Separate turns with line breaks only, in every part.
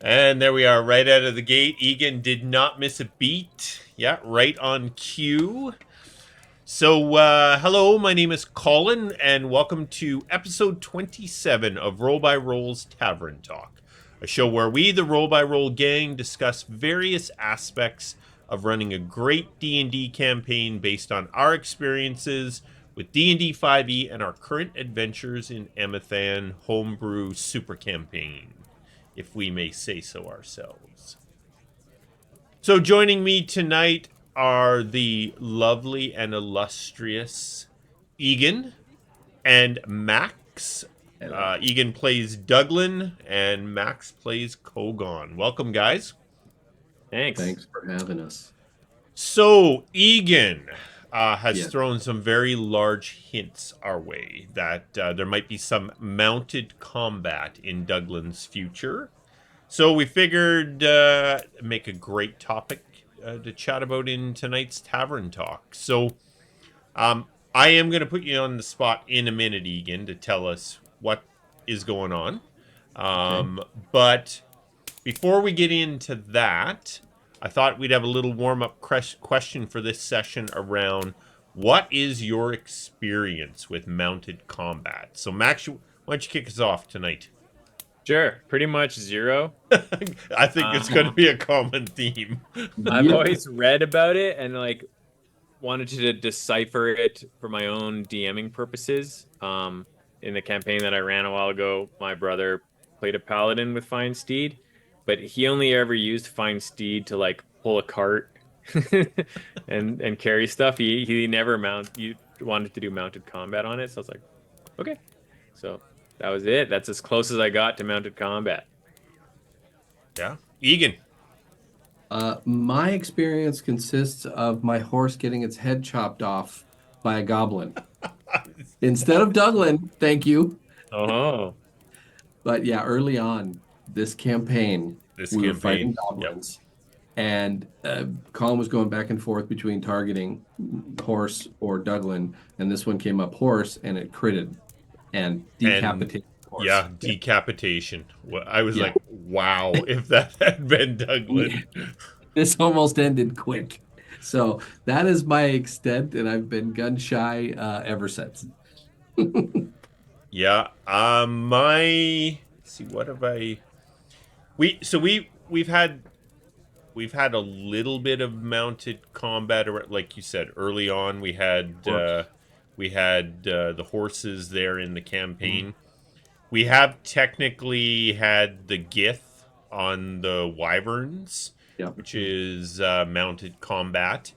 And there we are, right out of the gate. Egan did not miss a beat. Yeah, right on cue. So, hello, my name is Colin, and welcome to episode 27 of Roll by Roll's Tavern Talk, a show where we, the Roll by Roll gang, discuss various aspects of running a great D&D campaign based on our experiences with D&D 5e and our current adventures in Emathan homebrew super campaign, if we may say so ourselves. So joining me tonight are the lovely and illustrious Egan and Max.
Hello.
Egan plays Douglan and Max plays Kogon. Welcome, guys.
Thanks.
Thanks for having us.
So Egan has
Yeah.
thrown some very large hints our way that there might be some mounted combat in Douglan's future. So we figured make a great topic to chat about in tonight's Tavern Talk. So I am going to put you on the spot in a minute, Egan, to tell us what is going on.
Okay.
But before we get into that, I thought we'd have a little warm-up question for this session around what is your experience with mounted combat? So Max, why don't you kick us off tonight?
Sure, pretty much zero.
I think it's going to be a common theme.
I've
Yep.
always read about it and wanted to decipher it for my own DMing purposes. In the campaign that I ran a while ago, my brother played a paladin with Fine Steed, but he only ever used Fine Steed to pull a cart and carry stuff. He never you wanted to do mounted combat on it, so I was like, okay. So that was it. That's as close as I got to mounted combat.
Yeah, Egan.
My experience consists of my horse getting its head chopped off by a goblin. Instead of Douglan, thank you.
Oh.
But yeah, early on this campaign,
This
we were
campaign.
fighting
Yep.
goblins, and Colin was going back and forth between targeting horse or Douglan, and this one came up horse, and it critted and
And
decapitated the horse.
yeah, decapitation. I was
Yeah.
like, wow, if that had been
Yeah.
Douglan.
This almost ended quick. So that is my extent, and I've been gun shy ever since.
Yeah. Let's see, what have I we've had a little bit of mounted combat, or like you said early on.
Horse.
We had the horses there in the
Mhm.
campaign. We have technically had the Gith on the Wyverns,
Yep.
which is mounted combat.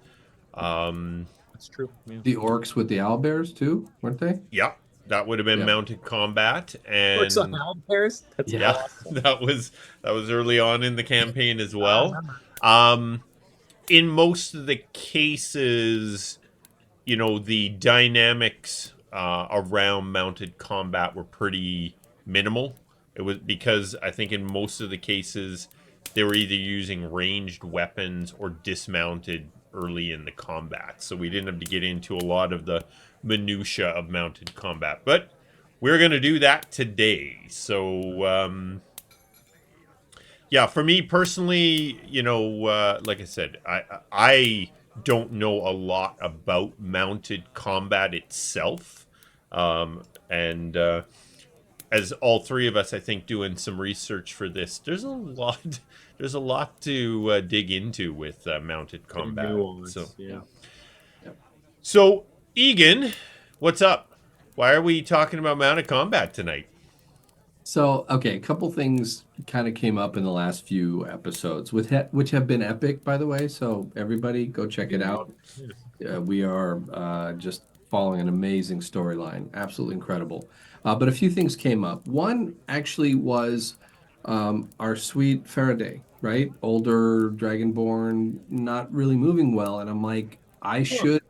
Um,
That's true. Yeah.
The orcs with the owlbears too, weren't they?
yeah, that would have been
Yep.
mounted combat,
Works on
and
owlbears? That's
Yeah.
yeah,
awesome.
that was early on in the campaign as
I
well.
remember.
Um, in most of the cases, the dynamics around mounted combat were pretty minimal. It was because I think in most of the cases they were either using ranged weapons or dismounted early in the combat, so we didn't have to get into a lot of the minutia of mounted combat. But we're going to do that today. So yeah, for me personally, like I said, I don't know a lot about mounted combat itself, and as all three of us, I think, doing some research for this, there's a lot to dig into with mounted
The
combat. So,
nuance. Yeah.
Yep. Yep.
so Egan, what's up? Why are we talking about mounted combat tonight?
So, okay, a couple things kind of came up in the last few episodes, which have been epic, by the way. So everybody go check it out. We are just following an amazing storyline, absolutely incredible. But a few things came up. One actually was our sweet Faraday, right? Older Dragonborn, not really moving well, and I'm like, I
Huh.
should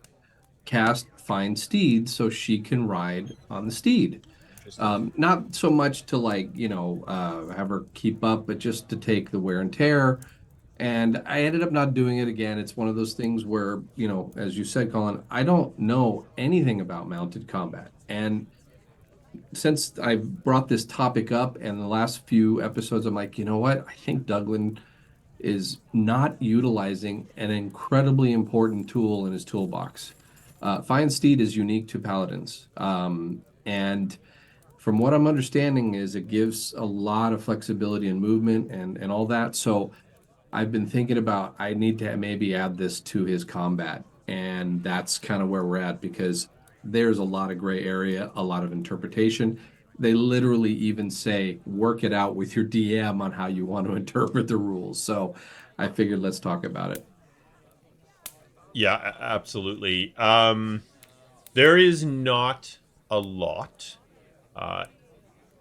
cast Find Steed so she can ride on the steed.
Interesting.
Not so much to have her keep up, but just to take the wear and tear. And I ended up not doing it again. It's one of those things where, as you said, Colin, I don't know anything about mounted combat. And since I brought this topic up and the last few episodes, I'm like, you know what? I think Douglan is not utilizing an incredibly important tool in his toolbox. Fine Steed is unique to paladins, and from what I'm understanding is it gives a lot of flexibility and movement and all that. So I've been thinking about I need to maybe add this to his combat, and that's kind of where we're at because there's a lot of gray area, a lot of interpretation. They literally even say work it out with your DM on how you want to interpret the rules. So I figured let's talk about it.
Yeah, absolutely. There is not a lot uh,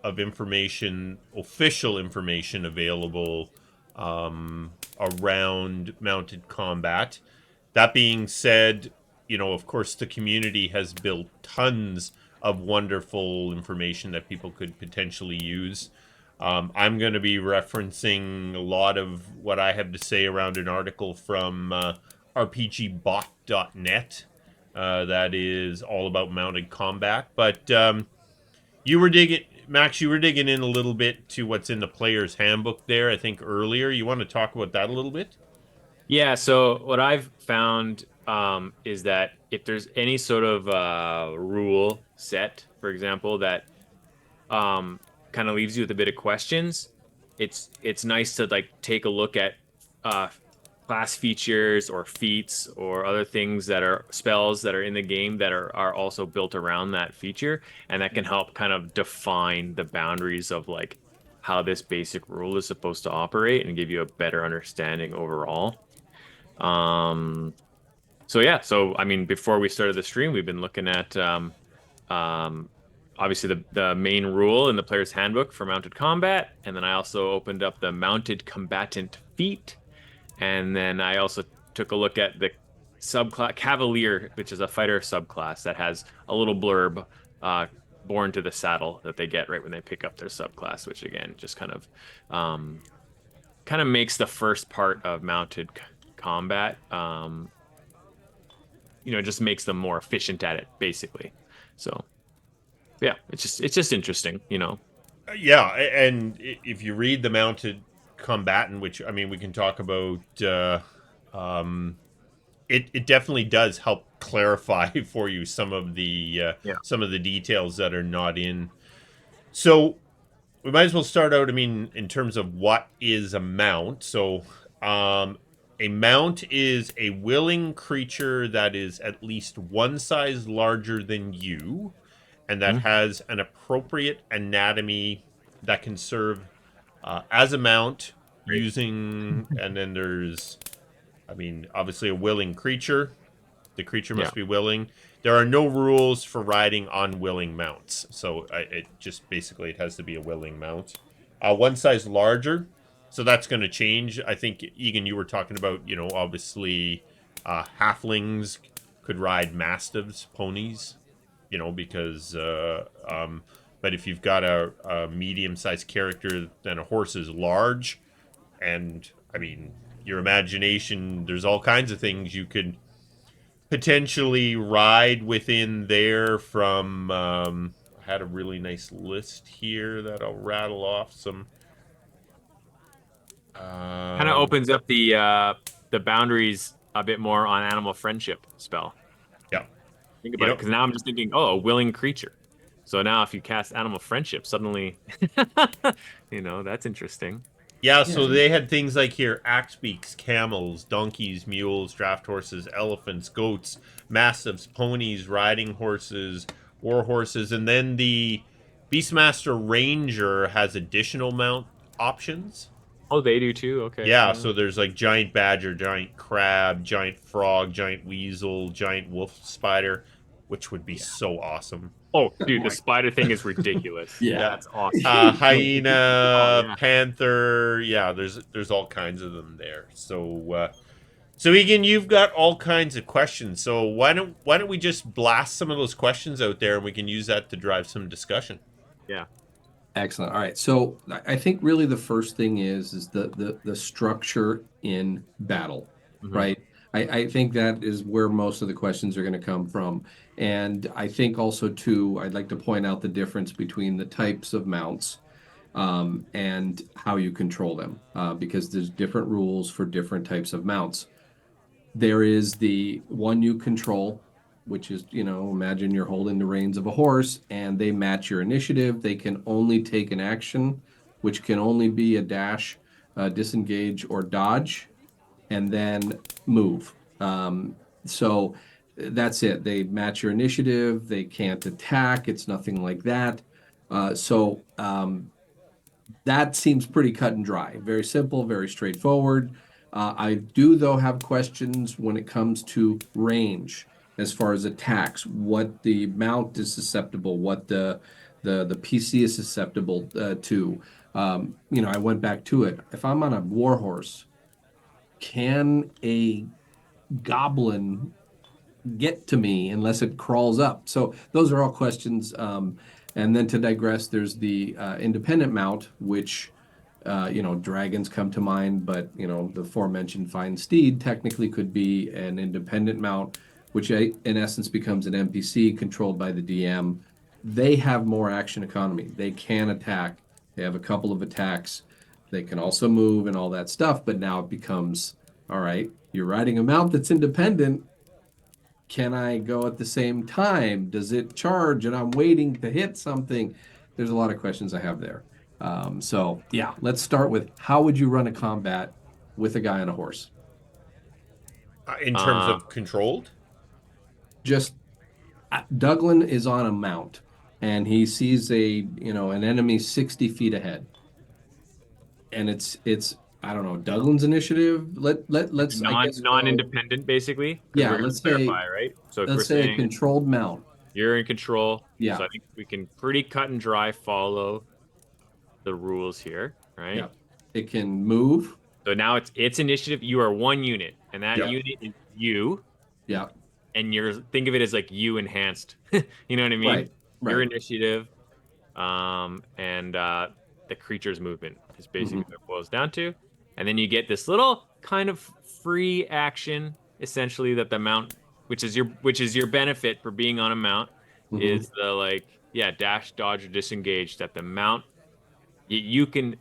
of information, official information available around mounted combat. That being said, of course, the community has built tons of wonderful information that people could potentially use. I'm going to be referencing a lot of what I have to say around an article from RPGBOT.net that is all about mounted combat. But you were digging, Max. You were digging in a little bit to what's in the player's handbook there. I think earlier. You want to talk about that a little bit?
Yeah, so what I've found is that if there's any sort of rule set, for example, that kind of leaves you with a bit of questions, it's nice to like take a look at uh, class features or feats or other things that are spells that are in the game that are also built around that feature, and that can help kind of define the boundaries of like how this basic rule is supposed to operate and give you a better understanding overall. Um, so yeah, so I mean, before we started the stream, we've been looking at um, obviously the main rule in the player's handbook for mounted combat, and then I also opened up the mounted combatant feat, and then I also took a look at the subclass Cavalier, which is a fighter subclass that has a little blurb born to the saddle that they get right when they pick up their subclass, which again just um, kind of makes the first part of mounted combat just makes them more efficient at it, basically. So yeah, it's just interesting.
Yeah, and if you read the mounted combatant, which I mean, we can talk about. Um, it definitely does help clarify for you
Yeah.
some of the details that are not in. So we might as well start out. I mean, in terms of what is a mount. So, a mount is a willing creature that is at least one size larger than you, and that
Mhm.
has an appropriate anatomy that can serve as a mount
Great.
using. And then there's, I mean, obviously a willing creature. The creature
Yeah.
must be willing. There are no rules for riding on willing mounts, so it just basically it has to be a willing mount. One size larger, so that's going to change. I think Egan, you were talking about, obviously, halflings could ride mastiffs, ponies, because. But if you've got a medium-sized character, then a horse is large, and I mean, your imagination. There's all kinds of things you could potentially ride within there from I had a really nice list here that I'll rattle off some
Kind of
um
opens up the boundaries a bit more on animal friendship spell.
yeah,
Think
you
about it,
know
because now I'm just thinking, oh, a willing creature. So now if you cast animal friendship, suddenly, that's interesting.
yeah,
Yeah,
so they had things like here: axe beaks, camels, donkeys, mules, draft horses, elephants, goats, mastiffs, ponies, riding horses, war horses, and then the Beastmaster Ranger has additional mount options.
Oh, they do too. Okay.
Yeah,
Yeah.
so there's like giant badger, giant crab, giant frog, giant weasel, giant wolf spider, which would be
Yeah.
so awesome.
Oh, dude, the
right.
spider thing is ridiculous.
Yeah.
That's awesome. Oh
Hyena,
yeah.
panther, yeah, there's all kinds of them there. So Egan, you've got all kinds of questions. So why don't we just blast some of those questions out there and we can use that to drive some discussion.
Yeah.
Excellent. All right. So I think really the first thing is the structure in battle,
Hmm.
right? I think that is where most of the questions are going to come from. And I think also too, I'd like to point out the difference between the types of mounts and how you control them, because there's different rules for different types of mounts. There is the one you control, which is, imagine you're holding the reins of a horse and they match your initiative. They can only take an action, which can only be a dash, disengage, or dodge, and then move. So that's it. They match your initiative. They can't attack. It's nothing like that. So that seems pretty cut and dry. Very simple, very straightforward. I do, though, have questions when it comes to range as far as attacks, what the mount is susceptible, what the PC is susceptible to. I went back to it. If I'm on a war horse, can a goblin get to me unless it crawls up? So those are all questions. And then to digress, there's the independent mount, which dragons come to mind, but the aforementioned fine steed technically could be an independent mount, which in essence becomes an NPC controlled by the DM. They have more action economy. They can attack. They have a couple of attacks. They can also move and all that stuff, but now it becomes, all right, you're riding a mount that's independent. Can I go at the same time? Does it charge and I'm waiting to hit something? There's a lot of questions I have there. So yeah, let's start with how would you run a combat with a guy on a horse?
In terms
Um,
of controlled?
Just Douglan is on a mount and he sees an enemy 60 feet ahead. And it's I don't know, Douglan's initiative. Let's I guess go,
non-independent basically, because
yeah,
we're going to clarify, right? So if we're
let's say a
saying
controlled mount.
you're in control, so
Yeah,
I think we can pretty cut and dry follow the rules here, right?
yeah. It can move.
So now it's initiative. You are one unit, and that
Yep.
unit is you,
Yeah,
and you're think of it as like you enhanced. You know what I mean?
right,
Your
right.
initiative, and the creature's movement is basically
Hmm.
what it boils down to. And then you get this little kind of free action, essentially, that the mount, which is your benefit for being on a mount,
Hmm.
is the like, yeah, dash, dodge, or disengage that the mount you can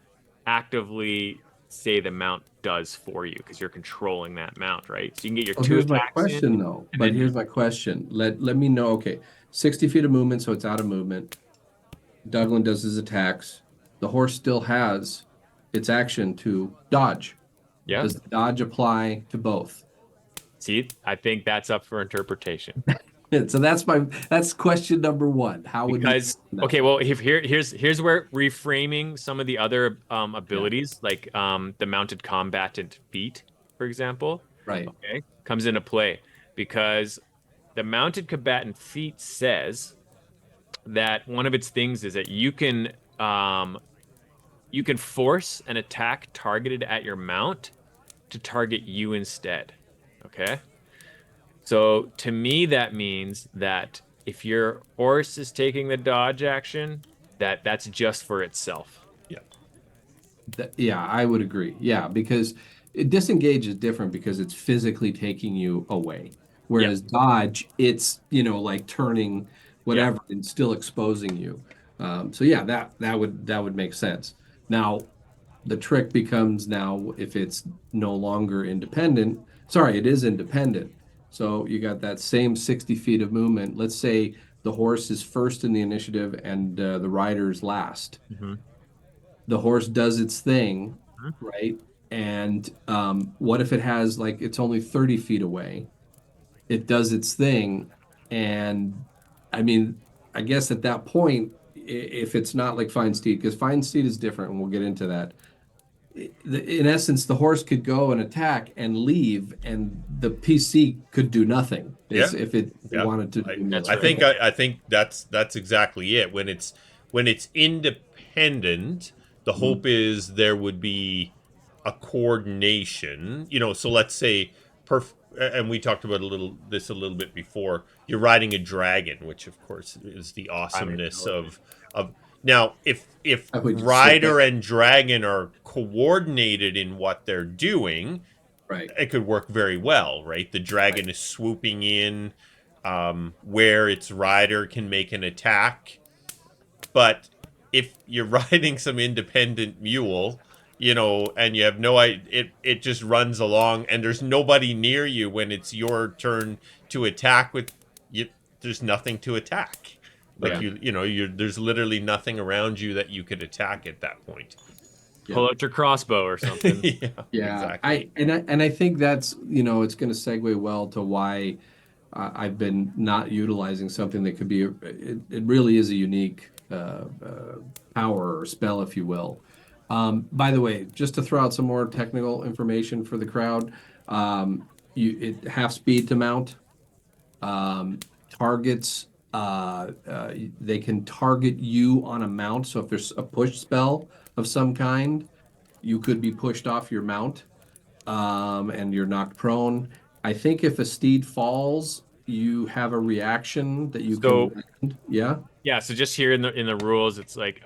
actively say the mount does for you because you're controlling that mount, right? So you can get your
Oh,
two
here's my
attacks in,
question though.
and
But
then
here's my question. Let me know. Okay, 60 feet of movement, so it's out of movement. Douglas does his attacks. The horse still has its action to dodge.
yeah.
Does the dodge apply to both?
See, I think that's up for interpretation.
So that's question number one. How would you
Because
handle that?
okay, well, if here's where reframing some of the other
Yeah,
abilities, like the mounted combatant feat, for example,
right.
okay, comes into play because the mounted combatant feat says that one of its things is that you can force an attack targeted at your mount to target you instead. Okay? So to me, that means that if your horse is taking the dodge action, that's just for itself.
Yeah.
Yeah, I would agree. Yeah, because disengage is different because it's physically taking you away.
Yep.
Whereas dodge, it's, like turning
Yep.
whatever and still exposing you. So yeah, that would make sense. Now, the trick becomes now if it's no longer independent. Sorry, it is independent. So you got that same 60 feet of movement. Let's say the horse is first in the initiative and the rider's last.
Hmm.
The horse does its thing, right? And what if it has like it's only 30 feet away? It does its thing. And I mean, I guess at that point, if it's not like Fine Steed, because Fine Steed is different, and we'll get into that. In essence, the horse could go and attack and leave, and the PC could do nothing. Is
Yeah.
if it
Yeah.
wanted to
I
do more.
That's
I
right.
think I think that's exactly it. When it's independent, the
Mhm.
hope is there would be a coordination. So let's say and we talked about a little bit before. You're riding a dragon, which of course is the
I'm
awesomeness
intelligent.
of now if
I would just sit there.
rider and dragon are coordinated in what they're doing,
Right.
it could work very well, right? The dragon
Right.
is swooping in, where its rider can make an attack. But if you're riding some independent mule, and you have no idea, it just runs along, and there's nobody near you when it's your turn to attack with you. There's nothing to attack. Like
Yeah.
there's literally nothing around you that you could attack at that point.
Yeah.
Pull out your crossbow or something.
Yeah,
Yeah,
exactly.
I think that's, it's going to segue well to why I've been not utilizing something that could be, it really is a unique power or spell, if you will. By the way, just to throw out some more technical information for the crowd, it half speed to mount, targets, they can target you on a mount. So if there's a push spell of some kind, you could be pushed off your mount, and you're knocked prone. I think if a steed falls, you have a reaction that you can
So
land. Yeah.
yeah, so just here in the rules, it's like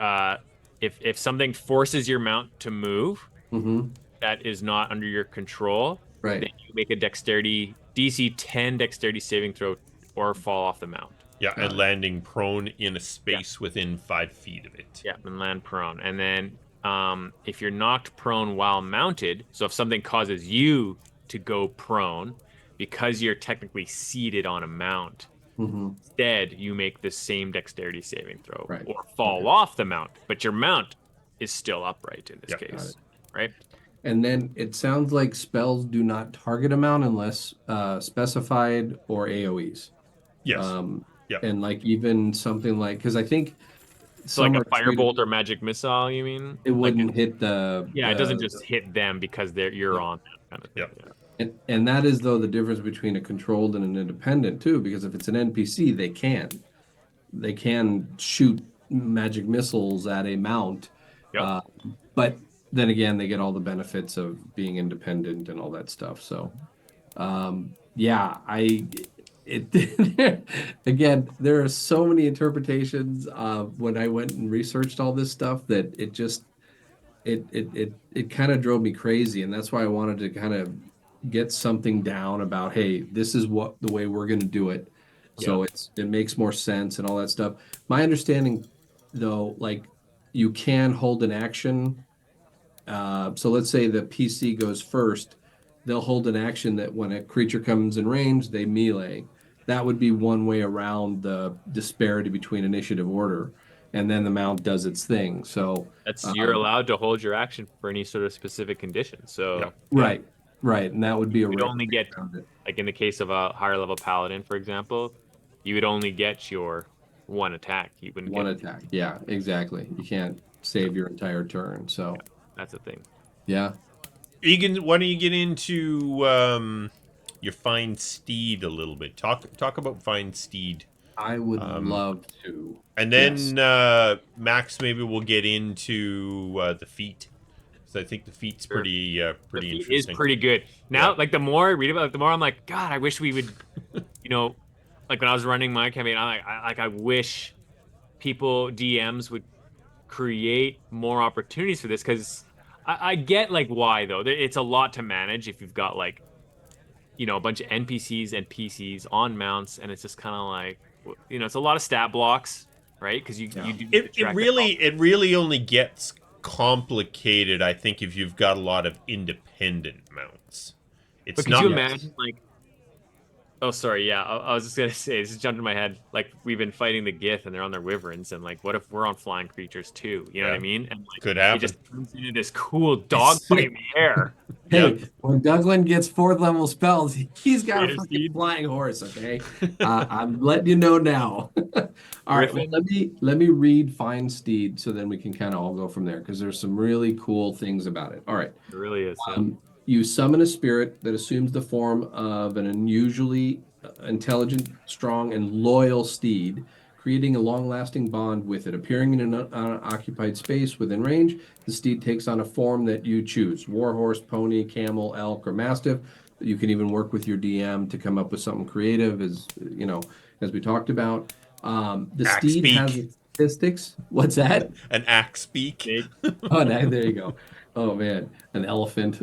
if something forces your mount to move
Mm-hmm.
that is not under your control, then
Right.
you make a dexterity DC 10 dexterity saving throw or fall off the mount.
Yeah, and
Got it.
landing prone in a
Yeah,
space within 5 feet of it.
yeah, and land prone. And then if you're knocked prone while mounted, so if something causes you to go prone because you're technically seated on a mount,
Mm-hmm.
instead you make the same dexterity saving throw
Right.
or fall
Okay.
off the mount, but your mount is still upright in this
Yep.
Got
case,
it.
right?
And then it sounds like spells do not target a mount unless specified or AoEs.
Yes.
Um,
Yep.
and like even something like, because I think
So like
some
a
are treated,
firebolt or magic missile, you mean?
it
Like
wouldn't hit the
yeah, it doesn't just hit them because you're
yeah.
on them kind of thing.
Yep.
Yeah.
And that is though the difference between a controlled and an independent too, because if it's an NPC, they can shoot magic missiles at a mount,
Yep.
uh, but then again, they get all the benefits of being independent and all that stuff. So, yeah, it again, there are so many interpretations when I went and researched all this stuff that it kind of drove me crazy, and that's why I wanted to kind of get something down about, hey, this is what the way we're going to do it,
Yeah.
so it makes more sense and all that stuff. My understanding, though, like you can hold an action. So let's say the PC goes first, they'll hold an action that when a creature comes in range, they melee. That would be one way around the disparity between initiative order, and then the mount does its thing. So.
You're
Um,
allowed to hold your action for any sort of specific condition.
Yep.
So yeah,
Right, right, and that would be
you
a
would
way
only get
around it.
like in the case of a higher level paladin, for example, you would only get your one attack. You wouldn't
One
get
attack. Yeah, exactly. You can't
yeah,
save your entire turn.
yeah,
So,
that's the thing.
yeah,
Egan, why don't you get into your fine steed a little bit? Talk about fine steed.
I would
Um,
love to.
and
Yes.
then Max, maybe we'll get into the feat. So I think the feat's
Sure. The
pretty
feat is
interesting.
pretty good.
Yeah.
Now, like the more I read about it, the more I'm like, God, I wish we would, you know, like when I was running my campaign, I wish people DMs would create more opportunities for this because I get like why though. It's a lot to manage if you've got like a bunch of NPCs and PCs on mounts, and it's just kind of like it's a lot of stat blocks, right? Because you
Yeah.
do need to
It
track the problem.
really only gets complicated, I think, if you've got a lot of independent mounts.
But
It's
could you
not.
Yes.
imagine like oh, sorry. Yeah, I was just gonna say, this just jumped in my head. Like we've been fighting the Gith, and they're on their wyverns, and like, what if we're on flying creatures too? You know what I
Yeah,
mean? And like,
could
it
happen.
just turns into this cool
It's
dogfight in the air.
Yeah.
Hey, when Douglan gets fourth level spells, he's got a
Raider
fucking
Steed,
flying horse. Okay, I'm letting you know now. All right, well,
Griffin.
let me read Fine Steed, so then we can kind of all go from there because there's some really cool things about it. All right.
It really is. Yeah.
You summon a spirit that assumes the form of an unusually intelligent, strong, and loyal steed, creating a long-lasting bond with it. Appearing in an unoccupied space within range, the steed takes on a form that you choose: warhorse, pony, camel, elk, or mastiff. You can even work with your DM to come up with something creative, as we talked about. The
Axe
steed has
beak.
statistics. What's that?
An axe beak.
Big.
Oh, no, there you go. Oh man, an elephant.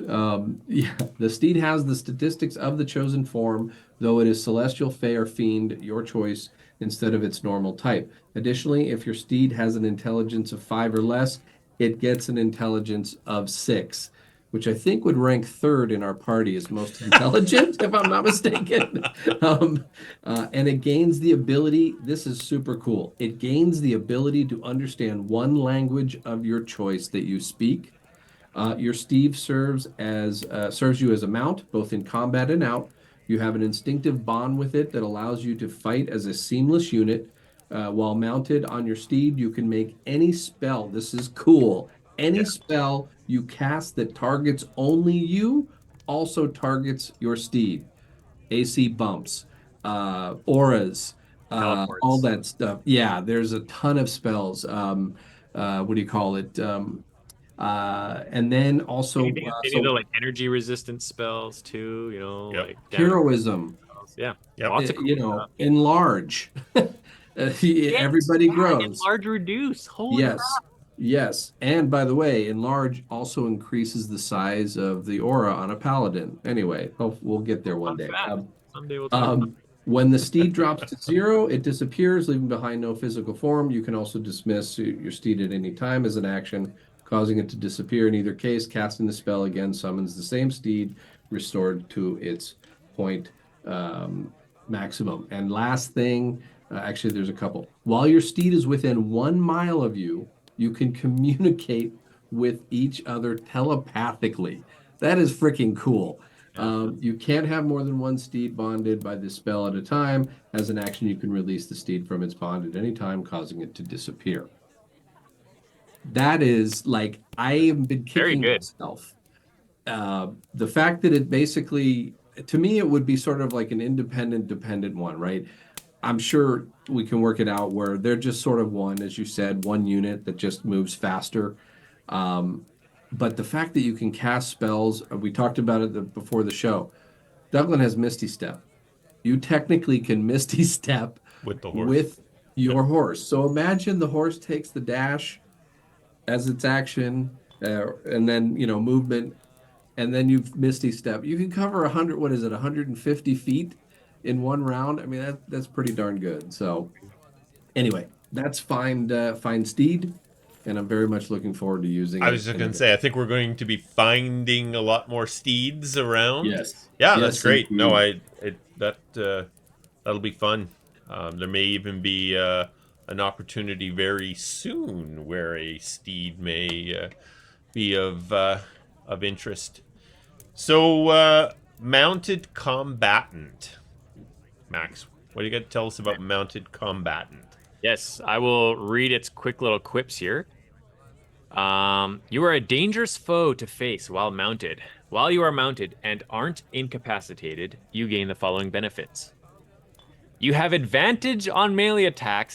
Yeah, the steed has the statistics of the chosen form, though it is celestial, fey, or fiend, your choice, instead of its normal type. Additionally, if your steed has an intelligence of 5 or less, it gets an intelligence of 6, which I think would rank third in our party as most intelligent, if I'm not mistaken. And it gains the ability, this is super cool. It gains the ability to understand one language of your choice that you speak. Your Steve serves you as a mount, both in combat and out. You have an instinctive bond with it that allows you to fight as a seamless unit. While mounted on your steed, you can make any spell. This is cool. Any
Yeah.
spell you cast that targets only you also targets your steed. AC bumps, auras, all
Teleports.
that stuff. Yeah, there's a ton of spells. What do you call it? And then also,
Any of the like energy resistance spells too,
Yep.
like damage
heroism,
spells. Yeah.
Yep.
Lots of cool stuff.
enlarge.
Yes.
Everybody
Yeah,
grows.
enlarge reduce. Holy crap.
Yes, yes. And by the way, enlarge also increases the size of the aura on a paladin. Anyway, we'll get there one
Fun
day.
fact. Someday we'll talk about
Um, when the steed drops to 0, it disappears, leaving behind no physical form. You can also dismiss your steed at any time as an action, causing it to disappear. In either case, casting the spell again summons the same steed, restored to its point um, maximum. And last thing, actually, there's a couple. While your steed is within 1 mile of you, you can communicate with each other telepathically. That is freaking cool.
Yeah.
You can't have more than one steed bonded by this spell at a time. As an action, you can release the steed from its bond at any time, causing it to disappear. That is like, I have been
Very
kicking
good.
myself. The fact that it basically, to me, it would be sort of like an independent, dependent one, right? I'm sure we can work it out where they're just sort of one, as you said, one unit that just moves faster. Um, but the fact that you can cast spells, we talked about it before the show. Douglan has Misty Step. You technically can Misty Step
With the horse.
with your horse. So imagine the horse takes the dash as its action, and then movement, and then you've Misty Step. You can cover 100. What is it? 150 feet in one round. I mean that's pretty darn good. So anyway, that's Find Steed, and I'm very much looking forward to using
I
it.
was just
And
gonna say, I think we're going to be finding a lot more steeds around.
yes,
Yeah, that's
yes,
great. No,
indeed.
that'll be fun. There may even be an opportunity very soon where a steed may be of interest. So, mounted combatant, Max. What do you got to tell us about mounted combatant?
Yes, I will read its quick little quips here. You are a dangerous foe to face while mounted. While you are mounted and aren't incapacitated, you gain the following benefits. You have advantage on melee attack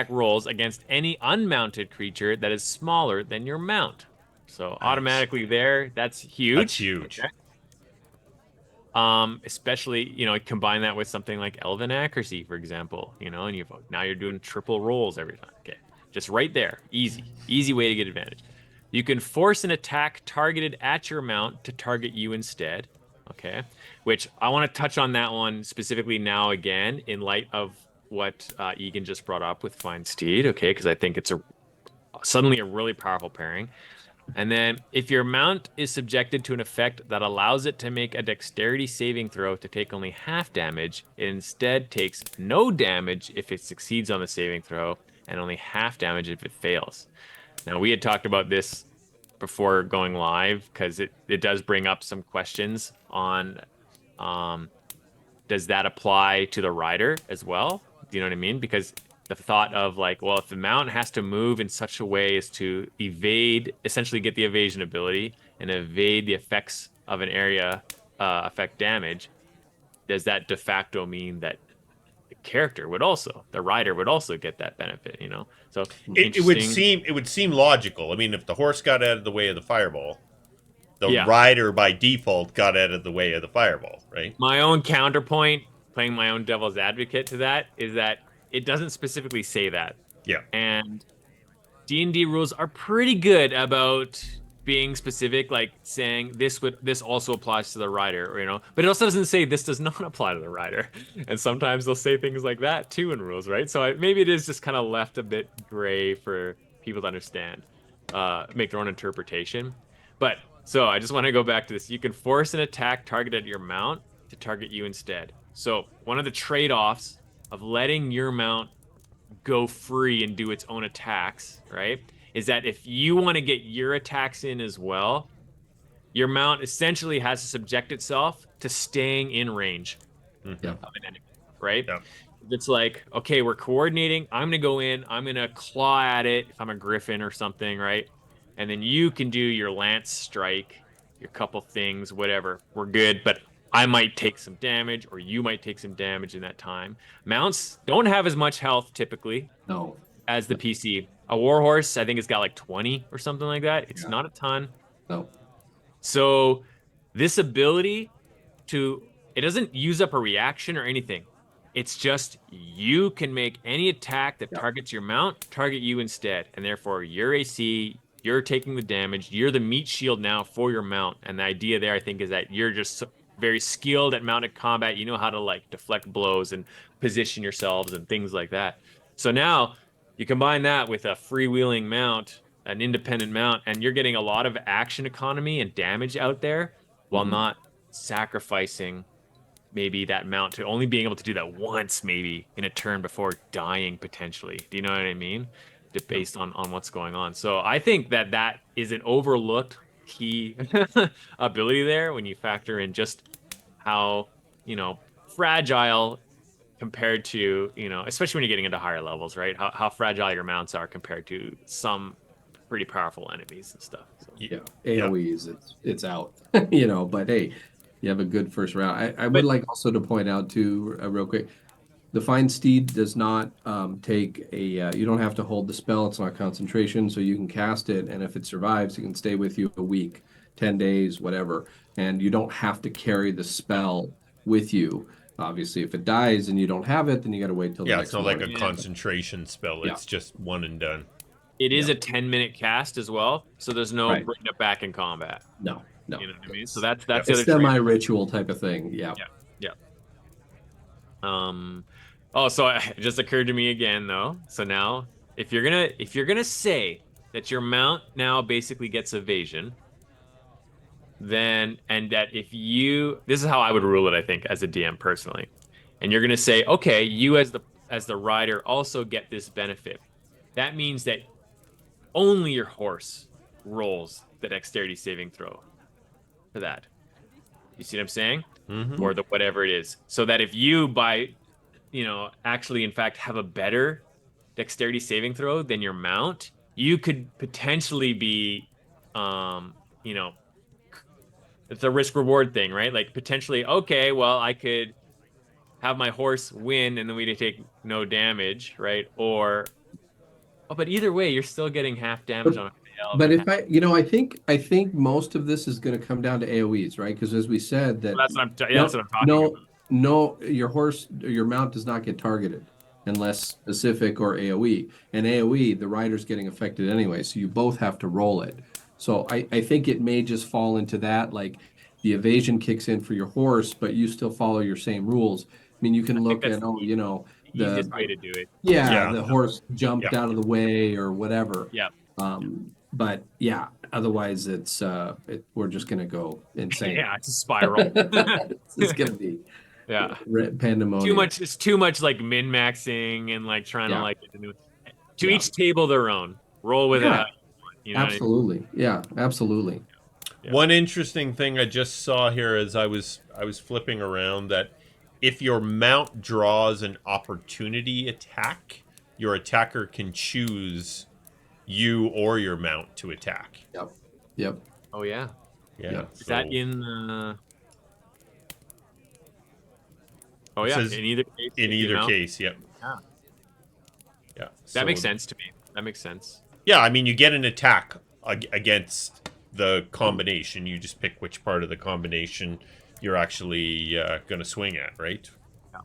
rolls against any unmounted creature that is smaller than your mount. So
Nice.
automatically there, that's
That's
huge.
huge.
Okay. Especially, combine that with something like Elven Accuracy, for example, and now you're doing triple rolls every time. Okay. Just right there. Easy way to get advantage. You can force an attack targeted at your mount to target you instead. Okay. Which I want to touch on that one specifically now again in light of what Egan just brought up with Find Steed. Okay. Because I think it's suddenly a really powerful pairing. And then, if your mount is subjected to an effect that allows it to make a dexterity saving throw to take only half damage, it instead takes no damage if it succeeds on the saving throw, and only half damage if it fails. Now, we had talked about this before going live because it does bring up some questions on um, does that apply to the rider as well? Do you know what I mean? Because the thought of like, well, if the mount has to move in such a way as to evade, essentially get the evasion ability and evade the effects of an area affect damage, does that de facto mean that the rider would also get that benefit, So
It would
interesting.
seem logical. I mean, if the horse got out of the way of the fireball, the
Yeah.
rider by default got out of the way of the fireball, right?
My own counterpoint, playing my own devil's advocate to that, is that it doesn't specifically say that.
Yeah.
And D&D rules are pretty good about being specific, like saying this also applies to the rider, or, but it also doesn't say this does not apply to the rider. And sometimes they'll say things like that too in rules, right? So maybe it is just kind of left a bit gray for people to understand, make their own interpretation. But so I just want to go back to this. You can force an attack targeted at your mount to target you instead. So one of the trade-offs of letting your mount go free and do its own attacks, right? Is that if you want to get your attacks in as well, your mount essentially has to subject itself to staying in range
Yeah.
of an enemy, right?
Yeah.
It's like, okay, we're coordinating. I'm gonna go in, I'm gonna claw at it if I'm a griffin or something, right? And then you can do your lance strike, your couple things, whatever. We're good, but I might take some damage, or you might take some damage in that time. Mounts don't have as much health typically
No.
as the PC. A warhorse, I think it's got like 20 or something like that. It's
Yeah.
not a ton.
No.
So this ability to it doesn't use up a reaction or anything. It's just you can make any attack that
Yeah.
targets your mount target you instead, and therefore your AC, you're taking the damage. You're the meat shield now for your mount, and the idea there, I think, is that you're just very skilled at mounted combat. You know how to like deflect blows and position yourselves and things like that. So now you combine that with a freewheeling mount, an independent mount, and you're getting a lot of action economy and damage out there while
Mhm.
not sacrificing maybe that mount to only being able to do that once maybe in a turn before dying potentially. Do you know what I mean? Based on what's going on. So I think that that is an overlooked key ability there when you factor in just how, fragile compared to, especially when you're getting into higher levels, right? How fragile your mounts are compared to some pretty powerful enemies and stuff. So
Yeah.
Yeah.
AoEs, it's out. But hey, you have a good first round. I would
But
like also to point out too, real quick, the Find Steed does not take a. You don't have to hold the spell. It's not concentration, so you can cast it, and if it survives, it can stay with you a week, 10 days, whatever, and you don't have to carry the spell with you. Obviously, if it dies and you don't have it, then you got to wait till the
Yeah, it's
next
not like a
morning.
yeah,
concentration spell.
Yeah.
It's just one and done.
it is
Yeah.
a 10-minute cast as well, so there's no
Right.
bringing it back in combat.
No, no.
You know what I mean? So
It's
that's
Yep.
the
a
other trade.
semi-ritual type of thing. Yeah.
Yeah, yeah. Um, oh, so it just occurred to me again though. So now, if you're gonna say that your mount now basically gets evasion, then and that if you this is how I would rule it, I think, as a DM personally. And you're gonna say, okay, you as the rider also get this benefit. That means that only your horse rolls the dexterity saving throw for that. You see what I'm saying?
Mm-hmm.
Or the whatever it is. So that if you actually in fact have a better dexterity saving throw than your mount, you could potentially be you know, it's a risk reward thing, right? Like potentially, okay, well, I could have my horse win and then we take no damage, right? Or oh, but either way, you're still getting half damage
But
on a fail
but
and
if I think most of this is going to come down to AoEs, right? Because as we said, that
that's what I'm talking
no,
about.
no, your horse or your mount does not get targeted unless specific or AoE. And AoE, the rider's getting affected anyway, so you both have to roll it. So I think it may just fall into that, like the evasion kicks in for your horse, but you still follow your same rules. I mean, you
I
can
think
look
that's
at,
the easiest way to do it.
yeah,
Yeah.
the horse
Yeah.
jumped out of the way or whatever.
Yeah.
But yeah, otherwise we're just gonna go insane.
Yeah, it's a spiral.
It's gonna be
Yeah.
pandemonium.
It's too much like min-maxing and like trying to
Yeah,
like to
yeah,
each table their own. Roll with it how
yeah,
you want. You know what I mean?
absolutely. Yeah, absolutely.
Yeah.
One interesting thing I just saw here as I was flipping around that if your mount draws an opportunity attack, your attacker can choose you or your mount to attack.
Yep, yep,
Oh yeah.
Yeah.
yep.
Is that
So
in Oh
it
yeah,
says
in either case,
in
if the
either
amount.
case, yep.
Yeah.
Yeah.
That makes
So
sense to me. That makes sense.
yeah, I mean you get an attack against the combination. You just pick which part of the combination you're actually going to swing at, right?
Yeah.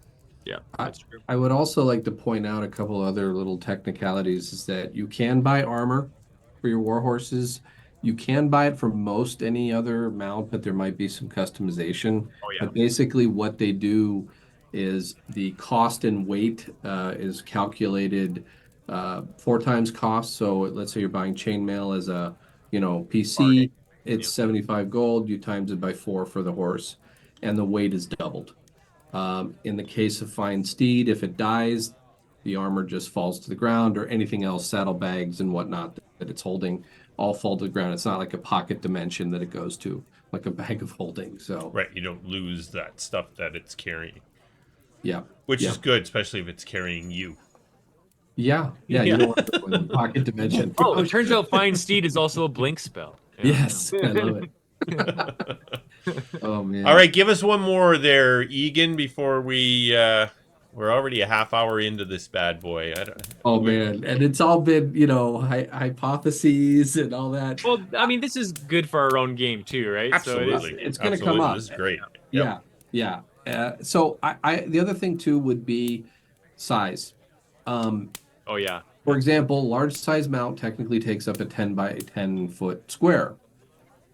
Yeah,
I,
that's true.
I would also like to point out a couple other little technicalities is that you can buy armor for your war horses. You can buy it from most any other mount, but there might be some customization.
Oh yeah.
But basically, what they do is the cost and weight is calculated 4 times cost. So let's say you're buying chainmail as a
Bargain.
PC, it's
Yeah.
75 gold. You times it by 4 for the horse, and the weight is doubled. In the case of Fine Steed, if it dies, the armor just falls to the ground, or anything else, saddlebags and whatnot that it's holding, all fall to the ground. It's not like a pocket dimension that it goes to, like a bag of holding. So,
Right, you don't lose that stuff that it's carrying,
yeah,
which
yeah,
is good, especially if it's carrying you.
yeah, yeah. You
Yeah.
don't want to go in the pocket dimension.
Oh, it turns out Find Steed is also a blink spell. Yeah.
Yes, I love it. Oh
All
man.
right, give us one more there, Egan, before we're already a half hour into this bad boy. I don't,
Oh
we
man. And it's all been, hypotheses and all that.
Well, I mean, this is good for our own game too, right? So it is.
absolutely,
It's going to come
absolutely,
up.
this is great. Yep.
Yeah, yeah. So the other thing too would be size. Um,
Oh yeah.
for example, large size mount technically takes up a 10 by 10 foot square,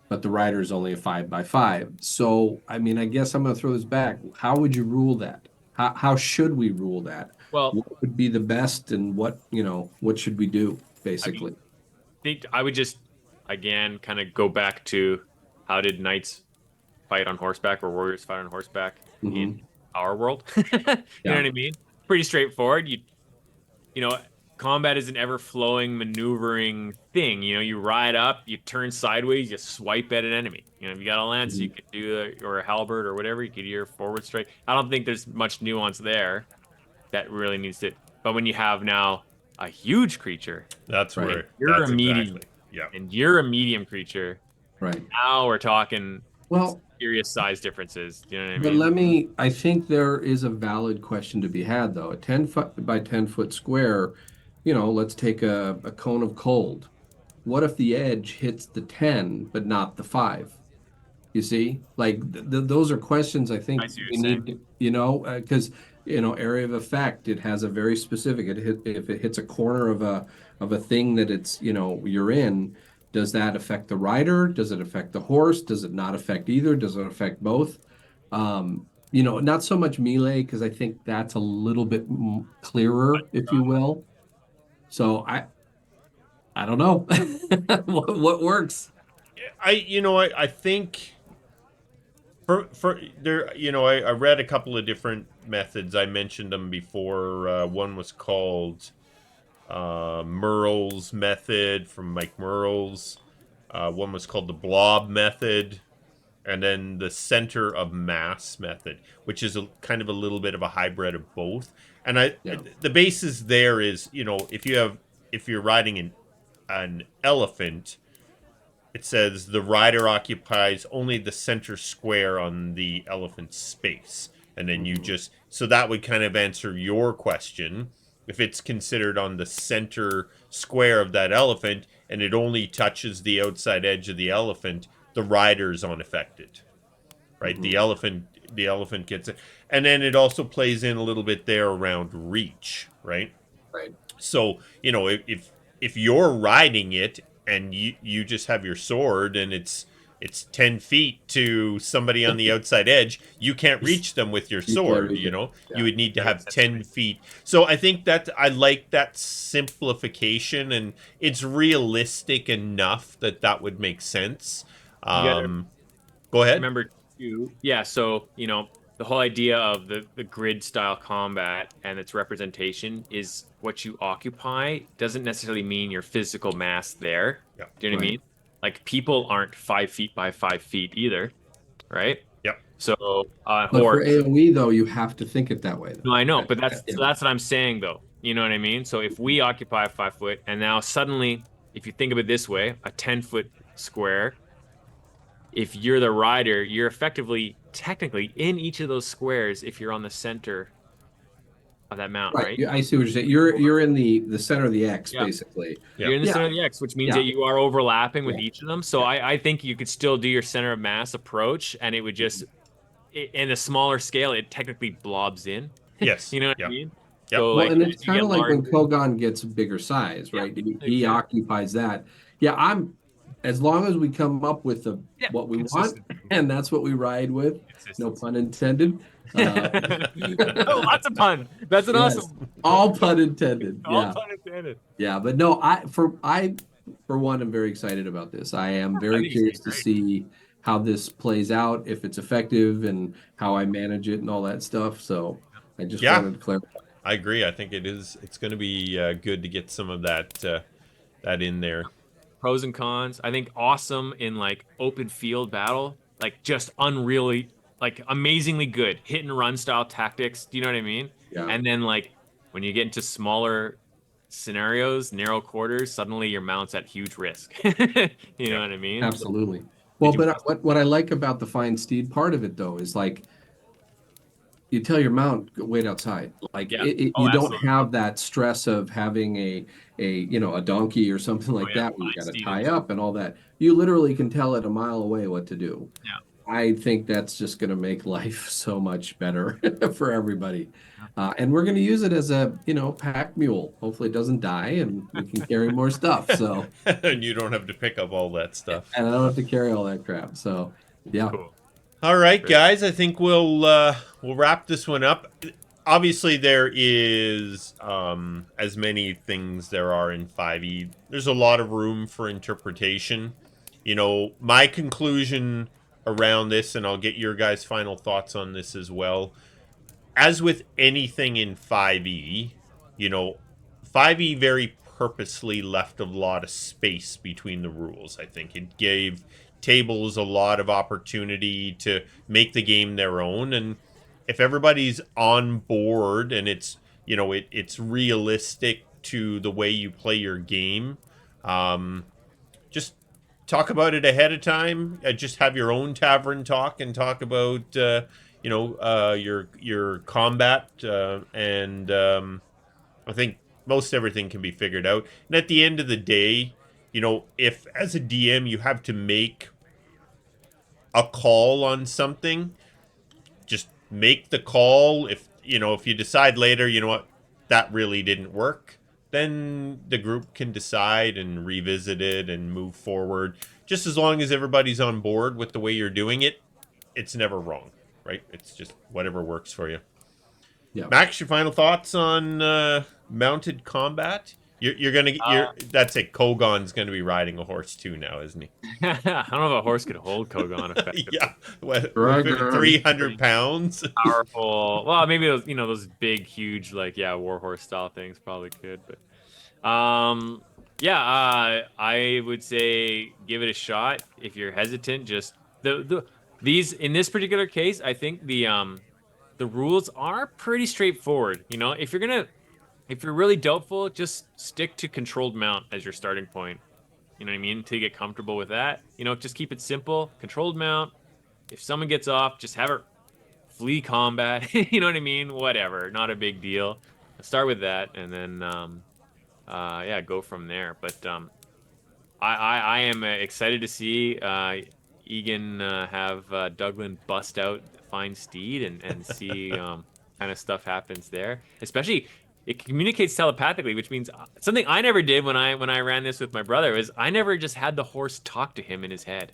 but the rider is only a 5 by 5. So, I mean, I guess I'm going to throw this back. How would you rule that? How should we rule that?
Well,
What would be the best and what should we do
I mean,
basically?
think I would just again kind of go back to how did knights fight on horseback or warriors fight on horseback in
Hmm.
our world? You know
Yeah.
what I mean? Pretty straightforward. You know, combat is an ever-flowing, maneuvering thing. You know, you ride up, you turn sideways, you swipe at an enemy. You know, if you got a lance, you
Mhm.
could do or a halberd or whatever. You could do your forward strike. I don't think there's much nuance there that really needs to. But when you have now a huge creature
That's
Right.
and
where.
you're a
That's
medium
exactly. Yeah.
and you're a medium creature,
Right.
now we're talking
Well,
serious size differences. Do you know what I
but
mean?
I think there is a valid question to be had though. A 10 foot by 10 foot square, let's take a cone of cold. What if the edge hits the 10 but not the 5? You see, like those are questions I
I
think
see what you're
we
saying.
need, because area of effect, it has a very specific. If it hits a corner of a thing that it's you're in, does that affect the rider? Does it affect the horse? Does it not affect either? Does it affect both? Not so much melee because I think that's a little bit clearer, if you will. So I don't know what works.
I think for there, I read a couple of different methods. I mentioned them before. One was called Merle's method from Mike Merle's. One was called the blob method, and then the center of mass method, which is a kind of a little bit of a hybrid of both. And
Yeah.
the basis there is, if you're riding an elephant, it says the rider occupies only the center square on the elephant's space. And then you
Mhm.
just, so that would kind of answer your question. If it's considered on the center square of that elephant and it only touches the outside edge of the elephant, the rider's unaffected, right?
Mhm.
The elephant gets it. And then it also plays in a little bit there around reach, right?
Right.
So, if you're riding it and you just have your sword and it's 10 feet to somebody on the outside edge, you can't reach them with your
You can't
sword.
reach it.
You
Yeah.
would need to
That makes
have
sense to
10
me.
feet. So I think that I like that simplification, and it's realistic enough that that would make sense.
You gotta
um Go ahead.
remember too, yeah, so the whole idea of the grid style combat and its representation is what you occupy doesn't necessarily mean your physical mass there.
Yeah.
Do you know what I
Right.
mean? Like people aren't 5 feet by 5 feet either, right?
Yep.
So
But
or
for AoE though, you have to think it that way
no,
though.
I know, but
Yeah.
that's what I'm saying though. You know what I mean? So if we occupy 5 foot and now suddenly, if you think of it this way, a 10 foot square, if you're the rider, you're effectively technically in each of those squares if you're on the center of that mount,
Right.
right?
I see what you're saying. You're in the center of the X
Yeah.
basically.
Yeah.
You're in the
Yeah.
center of the X, which means that
Yeah.
you are overlapping with
Yeah.
each of them. So
Yeah.
I think you could still do your center of mass approach and it would just in a smaller scale, it technically blobs in.
Yes.
You know what I
Yep.
mean?
Yep.
So
Well,
like
and it's
as you
kind
get
of like when
larger,
Kogan gets a bigger size,
yeah,
right? He
exactly.
occupies that. Yeah, as long as we come up with
Yeah,
what we want,
consistency.
and that's what we ride with, no
Consistency.
pun intended. Uh,
Oh, lots of pun. That's an
yes,
awesome.
all pun intended.
All
Yeah,
pun intended.
yeah. But no, for one, am very excited about this. I am
I
very
think it's gonna be
curious to
great.
see how this plays out, if it's effective, and how I manage it and all that stuff. So I just
Yeah,
wanted to clarify.
I agree. I think it is. It's going to be good to get some of that in there.
Pros and cons. I think awesome in like open field battle, like just unreally, like amazingly good hit and run style tactics. Do you know what I mean?
Yeah.
And then like when you get into smaller scenarios, narrow quarters, suddenly your mount's at huge risk. You know
Yeah.
what I mean? So
Absolutely. Well,
did you?
but what I like about the fine steed part of it though is like you tell your mount wait outside. Like
Yeah. Oh,
you don't
absolutely.
have that stress of having a donkey or something
Oh
like
yeah.
that where you
Fine
got to
steed
tie
is.
up and all that. You literally can tell it a mile away what to do.
Yeah.
I think that's just going to make life so much better for everybody.
Yeah.
And we're going to use it as a, pack mule. Hopefully it doesn't die and we can carry more stuff. So,
And you don't have to pick up all that stuff.
and I don't have to carry all that crap. So, yeah.
Cool.
All right,
Very
guys. I think we'll wrap this one up. Obviously, there is as many things there are in 5e. There's a lot of room for interpretation. My conclusion around this, and I'll get your guys' final thoughts on this as well. As with anything in 5e, you know, 5e very purposely left a lot of space between the rules. I think it gave tables a lot of opportunity to make the game their own, and if everybody's on board and it's realistic to the way you play your game, just talk about it ahead of time. Just have your own tavern talk and talk about your combat, and I think most everything can be figured out. And at the end of the day, if as a DM you have to make a call on something, just make the call. If you decide later, you know what, that really didn't work, then the group can decide and revisit it and move forward. Just as long as everybody's on board with the way you're doing it, it's never wrong, right? It's just whatever works for you.
Yeah.
Max, your final thoughts on mounted combat? You're gonna
Uh,
that's it. Kogon's gonna be riding a horse too now, isn't he?
I don't know if a horse could hold Kogon
Yeah,
effectively.
what
Dragon.
300 pounds?
Powerful. Well, maybe those, those big, huge, like, yeah, warhorse style things probably could, but yeah, I would say give it a shot. If you're hesitant, just these in this particular case, I think the rules are pretty straightforward. If you're really doubtful, just stick to controlled mount as your starting point. You know what I mean? To get comfortable with that. Just keep it simple. Controlled mount. If someone gets off, just have it flee combat. You know what I mean? Whatever. Not a big deal. Start with that and then yeah, go from there. But I am excited to see Egan have Douglan bust out Fine Steed and see kind of stuff happens there. Especially it communicates telepathically, which means something I never did when I ran this with my brother was I never just had the horse talk to him in his head.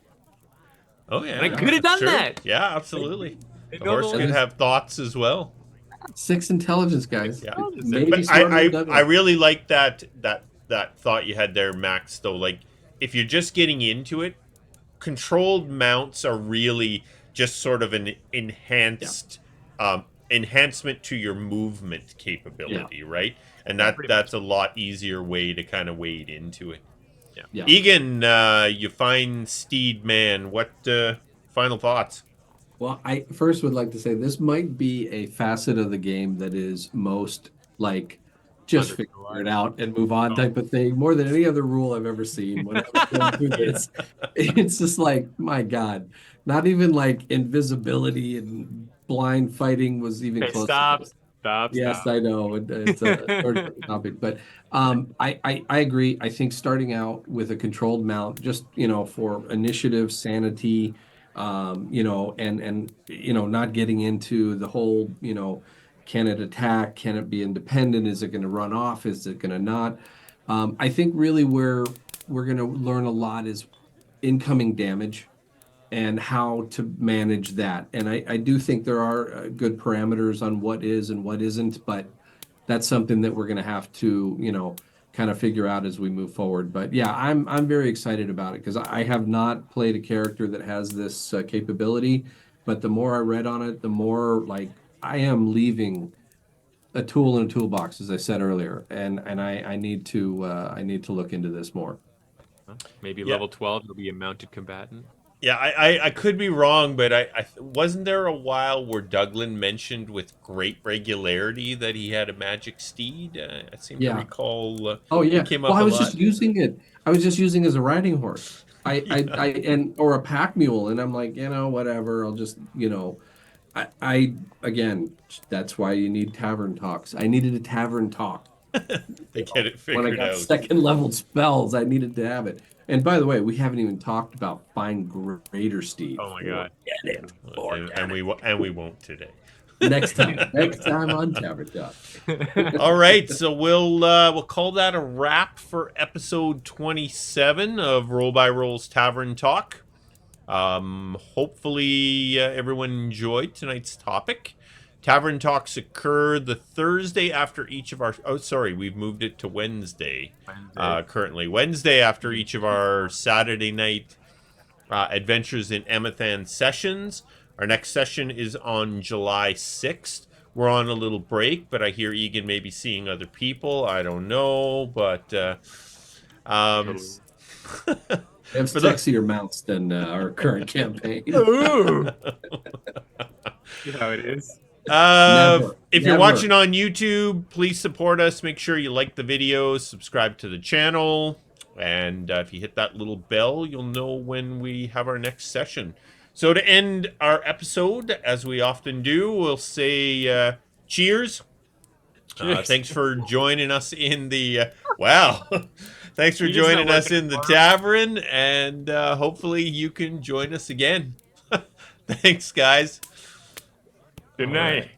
Oh
And I
yeah,
could have
that's
done
true.
that.
Yeah,
Like,
absolutely.
they
The
know
horse
the
could
That is
have thoughts as well.
6 intelligence, guys.
Yeah,
Maybe
but
smarter than
I
Douglas.
really like that thought you had there, Max. Though, like if you're just getting into it, controlled mounts are really just sort of an
Yeah.
enhancement to your movement
Yeah.
capability, right? And
Yeah,
that
pretty much.
that's a lot easier way to kind of wade into it.
Yeah.
Yeah.
Egan, you find Steed Man. What final thoughts?
Well, I first would like to say this might be a facet of the game that is most like just figure it
Underutilized.
out and move on
Oh,
type of thing, more than any other rule I've ever seen. When I was going through this, it's just like, my God, not even like invisibility and blind fighting was even
okay,
close to
stop,
this.
stop,
Yes,
stop.
I know. It's a sort of topic, but I agree. I think starting out with a controlled mount, just for initiative, sanity, and not getting into the whole can it attack? Can it be independent? Is it going to run off? Is it going to not? I think really where we're going to learn a lot is incoming damage and how to manage that. And I do think there are good parameters on what is and what isn't, but that's something that we're going to have to, kind of figure out as we move forward. But yeah, I'm very excited about it because I have not played a character that has this capability. But the more I read on it, the more like I am leaving a tool in a toolbox, as I said earlier, and I need to look into this more.
Huh? Maybe
Yeah.
level 12 will be a mounted combatant.
Yeah, I could be wrong, but I wasn't there a while where Douglan mentioned with great regularity that he had a magic steed. I seem to
Yeah.
recall
Oh yeah.
it came
Well,
up
I
a
was just
lot.
using it. I was just using it as a riding horse.
Yeah.
And or a pack mule, and I'm like, whatever. I'll just, I again, that's why you need tavern talks. I needed a tavern talk.
They get it
When I
figured
got
out.
second level spells, I needed to have it. And by the way, we haven't even talked about find greater steed.
Oh my god.
Forget it. Forget it.
And we won't today.
Next time on Tavern Talk.
All right, so we'll call that a wrap for episode 27 of Roll by Roll's Tavern Talk. Hopefully everyone enjoyed tonight's topic. Tavern Talks occur the Thursday after each of our. Oh, sorry, we've moved it to Wednesday.
Wednesday.
Currently, Wednesday after each of our Saturday night Adventures in Emathan sessions. Our next session is on July 6th. We're on a little break, but I hear Egan may be seeing other people. I don't know, but
Yes.
They have
for the
sexier mounts than our current campaign.
Ooh. See how it is.
Never.
If you're
Never.
watching on YouTube, please support us. Make sure you like the videos, subscribe to the channel, and if you hit that little bell, you'll know when we have our next session. So to end our episode, as we often do, we'll say cheers.
Cheers.
Thanks for joining us in the wow. Thanks for
He doesn't
joining
work
us in the
anymore.
tavern, and hopefully you can join us again. Thanks, guys.
Good
All
night.
right.